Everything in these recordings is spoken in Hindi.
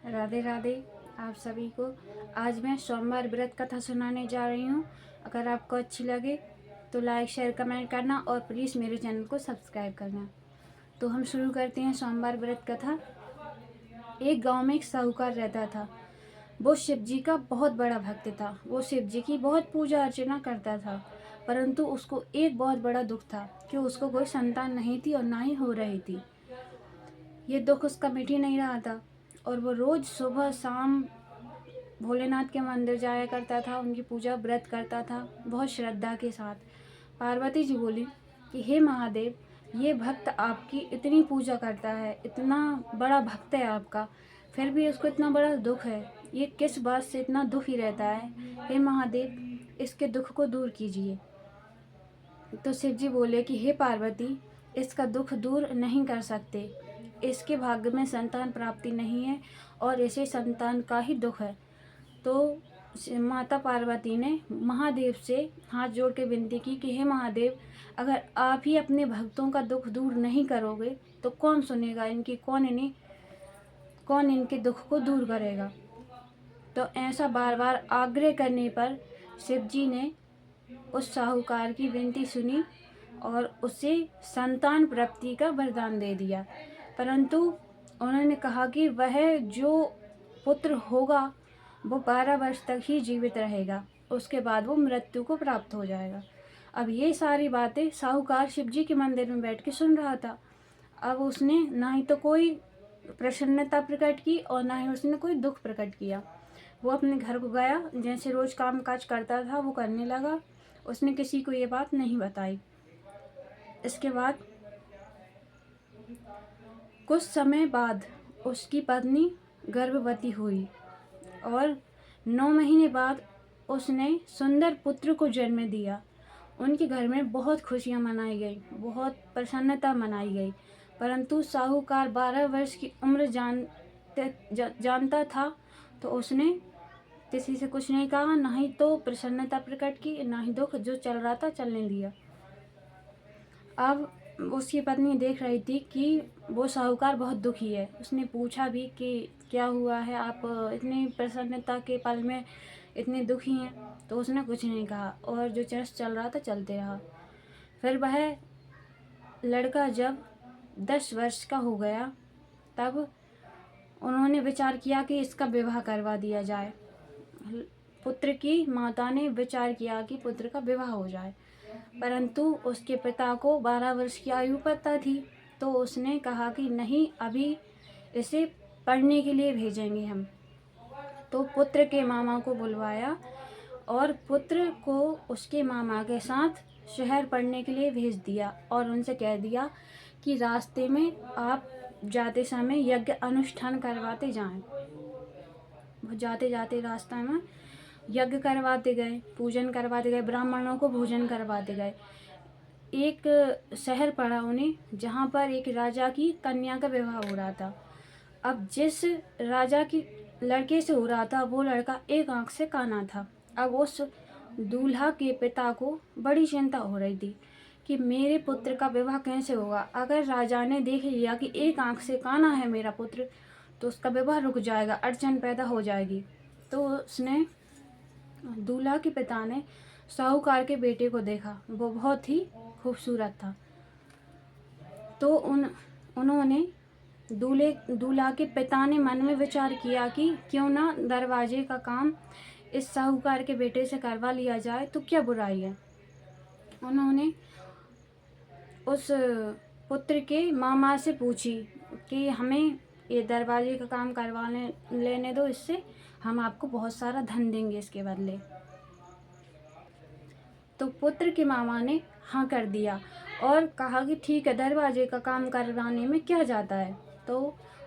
राधे राधे आप सभी को। आज मैं सोमवार व्रत कथा सुनाने जा रही हूँ। अगर आपको अच्छी लगे तो लाइक शेयर कमेंट करना और प्लीज़ मेरे चैनल को सब्सक्राइब करना। तो हम शुरू करते हैं सोमवार व्रत कथा। एक गांव में एक साहूकार रहता था। वो शिव जी का बहुत बड़ा भक्त था। वो शिव जी की बहुत पूजा अर्चना करता था, परंतु उसको एक बहुत बड़ा दुख था कि उसको कोई संतान नहीं थी और ना ही हो रही थी। ये दुख उसका मिट ही नहीं रहा था और वो रोज़ सुबह शाम भोलेनाथ के मंदिर जाया करता था, उनकी पूजा व्रत करता था बहुत श्रद्धा के साथ। पार्वती जी बोली कि हे महादेव, ये भक्त आपकी इतनी पूजा करता है, इतना बड़ा भक्त है आपका, फिर भी उसको इतना बड़ा दुख है, ये किस बात से इतना दुखी रहता है? हे महादेव, इसके दुख को दूर कीजिए। तो शिव जी बोले कि हे पार्वती, इसका दुख दूर नहीं कर सकते, इसके भाग्य में संतान प्राप्ति नहीं है और इसे संतान का ही दुख है। तो माता पार्वती ने महादेव से हाथ जोड़ के विनती की कि हे महादेव, अगर आप ही अपने भक्तों का दुख दूर नहीं करोगे तो कौन सुनेगा इनकी, कौन इनके दुख को दूर करेगा। तो ऐसा बार बार आग्रह करने पर शिव जी ने उस साहूकार की विनती सुनी और उसे संतान प्राप्ति का वरदान दे दिया। परंतु उन्होंने कहा कि वह जो पुत्र होगा वो 12 वर्ष तक ही जीवित रहेगा, उसके बाद वो मृत्यु को प्राप्त हो जाएगा। अब ये सारी बातें साहूकार शिव जी के मंदिर में बैठ के सुन रहा था। अब उसने ना ही तो कोई प्रसन्नता प्रकट की और ना ही उसने कोई दुख प्रकट किया। वो अपने घर को गया, जैसे रोज काम काज करता था वो करने लगा। उसने किसी को ये बात नहीं बताई। इसके बाद कुछ समय बाद उसकी पत्नी गर्भवती हुई और 9 महीने बाद उसने सुंदर पुत्र को जन्म दिया। उनके घर में बहुत खुशियां मनाई गई, बहुत प्रसन्नता मनाई गई। परंतु साहूकार 12 वर्ष की उम्र जानता था, तो उसने किसी से कुछ नहीं कहा, ना ही तो प्रसन्नता प्रकट की, ना ही दुख जो चल रहा था चलने दिया। अब उसकी पत्नी देख रही थी कि वो साहूकार बहुत दुखी है। उसने पूछा भी कि क्या हुआ है, आप इतनी प्रसन्नता के पल में इतने दुखी हैं? तो उसने कुछ नहीं कहा और जो चल रहा था चलते रहा। फिर वह लड़का जब 10 वर्ष का हो गया तब उन्होंने विचार किया कि इसका विवाह करवा दिया जाए। पुत्र की माता ने विचार किया कि पुत्र का विवाह हो जाए, परंतु उसके पिता को 12 वर्ष की आयु पता थी। तो उसने कहा कि नहीं, अभी इसे पढ़ने के लिए भेजेंगे हम। तो पुत्र के मामा को बुलवाया और पुत्र को उसके मामा के साथ शहर पढ़ने के लिए भेज दिया और उनसे कह दिया कि रास्ते में आप जाते समय यज्ञ अनुष्ठान करवाते जाएं। वो जाते जाते रास्ते में यज्ञ करवाते गए, पूजन करवाते गए, ब्राह्मणों को भोजन करवाते गए। एक शहर पड़ा उन्हें जहाँ पर एक राजा की कन्या का विवाह हो रहा था। अब जिस राजा की लड़के से हो रहा था वो लड़का एक आंख से काना था। अब उस दूल्हा के पिता को बड़ी चिंता हो रही थी कि मेरे पुत्र का विवाह कैसे होगा। अगर राजा ने देख लिया कि एक आंख से काना है मेरा पुत्र तो उसका विवाह रुक जाएगा, अड़चन पैदा हो जाएगी। तो उसने दूल्हा के पिता ने साहूकार के बेटे को देखा, वो बहुत ही खूबसूरत था। तो उन्होंने दूल्हा के पिता ने मन में विचार किया कि क्यों ना दरवाजे का काम इस साहूकार के बेटे से करवा लिया जाए, तो क्या बुराई है। उन्होंने उस पुत्र के मामा से पूछी कि हमें ये दरवाजे का काम करवाने लेने दो, इससे हम आपको बहुत सारा धन देंगे इसके बदले। तो पुत्र के मामा ने हाँ कर दिया और कहा कि ठीक है, दरवाजे का काम करवाने में क्या जाता है। तो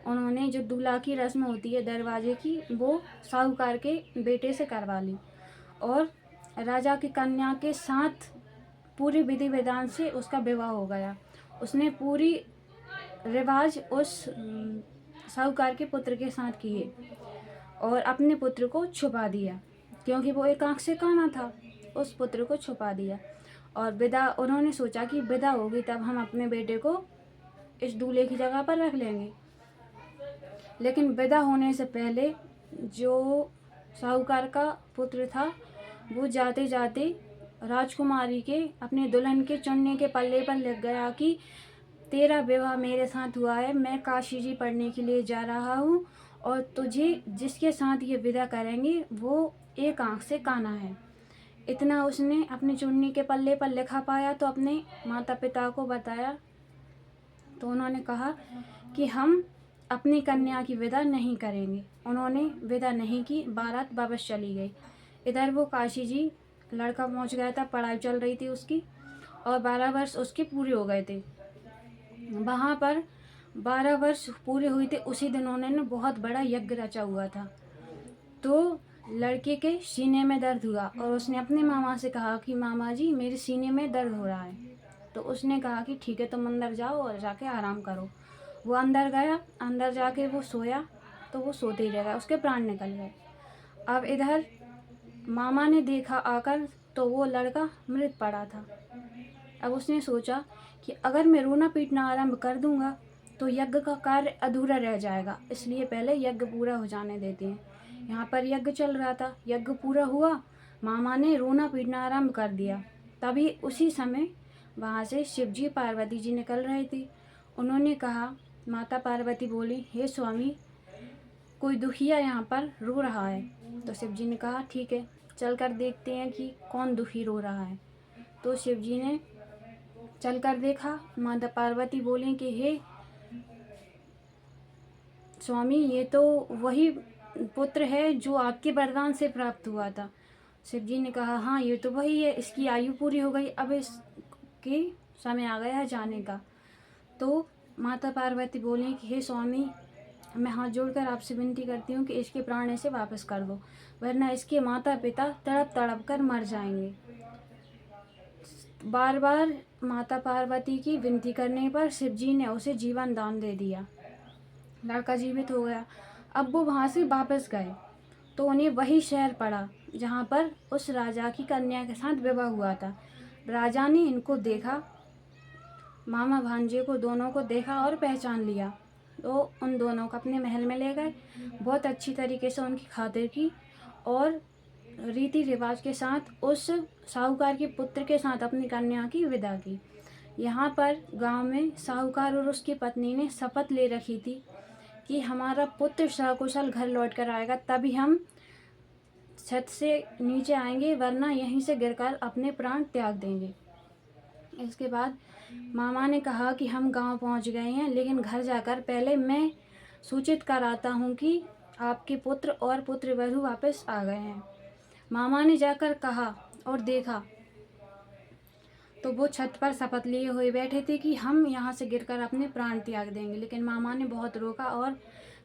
उन्होंने जो दूल्हा की रस्म होती है दरवाजे की, वो साहूकार के बेटे से करवा ली और राजा की कन्या के साथ पूरी विधि विधान से उसका विवाह हो गया। उसने पूरी रिवाज उस साहूकार के पुत्र के साथ किए और अपने पुत्र को छुपा दिया, क्योंकि वो एक आंख से काना था। उस पुत्र को छुपा दिया और विदा, उन्होंने सोचा कि विदा होगी तब हम अपने बेटे को इस दूल्हे की जगह पर रख लेंगे। लेकिन विदा होने से पहले जो साहूकार का पुत्र था वो जाते जाते राजकुमारी के अपने दुल्हन के चुनने के पल्ले पर लिख गया कि तेरा विवाह मेरे साथ हुआ है, मैं काशी जी पढ़ने के लिए जा रहा हूँ और तुझे जिसके साथ ये विदा करेंगे वो एक आँख से काना है। इतना उसने अपने चुन्नी के पल्ले पर लिखा पाया तो अपने माता पिता को बताया, तो उन्होंने कहा कि हम अपनी कन्या की विदा नहीं करेंगे। उन्होंने विदा नहीं की, बारात वापस चली गई। इधर वो काशी जी लड़का पहुंच गया था, पढ़ाई चल रही थी उसकी और 12 वर्ष उसके पूरे हो गए थे। वहाँ पर 12 वर्ष पूरे हुए थे, उसी दिन उन्होंने बहुत बड़ा यज्ञ रचा हुआ था। तो लड़के के सीने में दर्द हुआ और उसने अपने मामा से कहा कि मामा जी मेरे सीने में दर्द हो रहा है। तो उसने कहा कि ठीक है तुम अंदर जाओ और जाके आराम करो। वो अंदर गया, अंदर जाके वो सोया तो वो सोते ही रह गया, उसके प्राण निकल गए। अब इधर मामा ने देखा आकर तो वो लड़का मृत पड़ा था। अब उसने सोचा कि अगर मैं रोना पीटना आरंभ कर दूंगा तो यज्ञ का कार्य अधूरा रह जाएगा, इसलिए पहले यज्ञ पूरा हो जाने देते हैं। यहाँ पर यज्ञ चल रहा था, यज्ञ पूरा हुआ, मामा ने रोना पीटना आरंभ कर दिया। तभी उसी समय वहाँ से शिवजी पार्वती जी निकल रहे थे। उन्होंने कहा, माता पार्वती बोली, हे स्वामी कोई दुखिया यहाँ पर रो रहा है। तो शिवजी ने कहा ठीक है चल कर देखते हैं कि कौन दुखी रो रहा है। तो शिवजी ने चल कर देखा, माता पार्वती बोली कि हे स्वामी ये तो वही पुत्र है जो आपके वरदान से प्राप्त हुआ था। शिवजी ने कहा हाँ ये तो वही है, इसकी आयु पूरी हो गई, अब इसके समय आ गया है जाने का। तो माता पार्वती बोली कि हे स्वामी मैं हाथ जोड़कर आपसे विनती करती हूँ कि इसके प्राण ऐसे वापस कर दो, वरना इसके माता पिता तड़प तड़प कर मर जाएंगे। बार बार माता पार्वती की विनती करने पर शिवजी ने उसे जीवन दान दे दिया, लड़का जीवित हो गया। अब वो वहाँ से वापस गए तो उन्हें वही शहर पड़ा जहाँ पर उस राजा की कन्या के साथ विवाह हुआ था। राजा ने इनको देखा, मामा भांजे को दोनों को देखा और पहचान लिया, तो उन दोनों को अपने महल में ले गए। बहुत अच्छी तरीके से उनकी खातिर की और रीति रिवाज के साथ उस साहूकार के पुत्र के साथ अपनी कन्या की विदा की। यहाँ पर गांव में साहूकार और उसकी पत्नी ने शपथ ले रखी थी कि हमारा पुत्र सकुशल घर लौट कर आएगा तभी हम छत से नीचे आएंगे, वरना यहीं से गिरकर अपने प्राण त्याग देंगे। इसके बाद मामा ने कहा कि हम गांव पहुंच गए हैं, लेकिन घर जाकर पहले मैं सूचित कराता हूं कि आपके पुत्र और पुत्र वधू वापस आ गए हैं। मामा ने जाकर कहा और देखा तो वो छत पर शपथ लिए हुए बैठे थे कि हम यहाँ से गिरकर अपने प्राण त्याग देंगे। लेकिन मामा ने बहुत रोका और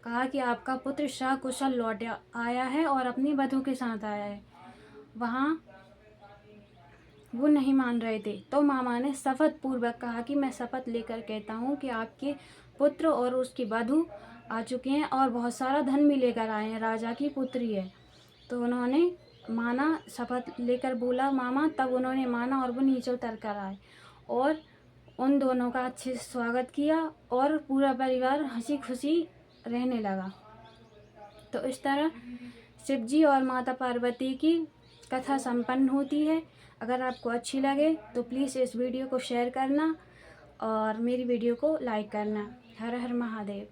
कहा कि आपका पुत्र सकुशल लौट आया है और अपनी वधू के साथ आया है। वहाँ वो नहीं मान रहे थे, तो मामा ने शपथ पूर्वक कहा कि मैं शपथ लेकर कहता हूँ कि आपके पुत्र और उसकी वधू आ चुके हैं और बहुत सारा धन भी लेकर आए हैं, राजा की पुत्री है। तो उन्होंने माना, शपथ लेकर बोला मामा, तब उन्होंने माना और वो नीचे उतर कर आए और उन दोनों का अच्छे से स्वागत किया और पूरा परिवार हंसी खुशी रहने लगा। तो इस तरह शिवजी और माता पार्वती की कथा संपन्न होती है। अगर आपको अच्छी लगे तो प्लीज़ इस वीडियो को शेयर करना और मेरी वीडियो को लाइक करना। हर हर महादेव।